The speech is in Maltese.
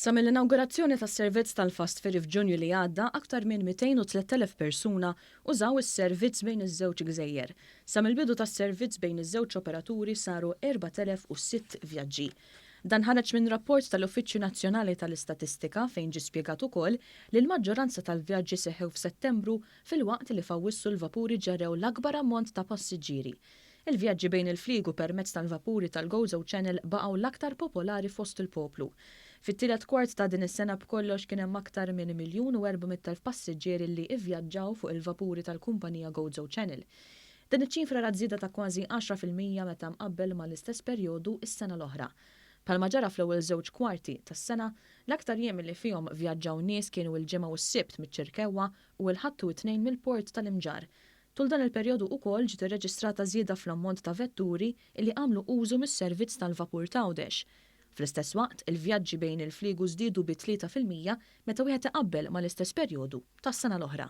Sa mill-inaugurazzjoni tas-servizz tal-fast ferry f'Ġunju li għadda, aktar minn 203,000 persuna użaw is-servizz bejn iż-żewġ gżejjer. Sa mill-bidu tas-servizz bejn iż-żewġ operaturi saru 4,006 vjaġġi. Dan ħareġ minn rapport tal-Uffiċċju Nazzjonali tal-Istatistika fejn ġie spjegat ukoll li l-maġġoranza tal-vjaġġi seħħew f'Settembru filwaqt li fawissu l-vapuri ġarrew l-akbar ammont ta' passiġġieri. Il-vjaġġi bejn il-fliegu permezz tal-vapuri tal-GoZo Channel baqgħu l-aktar popolari fost il-poplu. Fit-tielet kwart ta' din is-sena b'kollox kien hemm aktar minn 1,400,000 passiġġieri li ivvjaġġaw fuq il-vapuri tal-kumpanija GoZo Channel. Din iċ-ċifra ra żieda ta' kważi 10% meta mqabbel mal-istess perjodu is-sena l-oħra. Palma ġara fl-ewwel żewġ kwarti tas-sena, l-aktar jiem li fihom vjaġġaw nies kienu l-ġimgħa u s-sibt miċ-Ċirkewwa u l-Ħadd u t-Tnejn mill-Port tal-Imġar. Tul dan il-perjodu ukoll ġiet irreġistrata żieda fl-ammont ta' vetturi li għamlu użu mis-servizz tal-vapur Tawdex. Fl-istess waqt, il-vjaġġi bejn il-fliegu żdiedu bi 3% meta wieħed iqabbel mal-istess perjodu tas-sena l-oħra.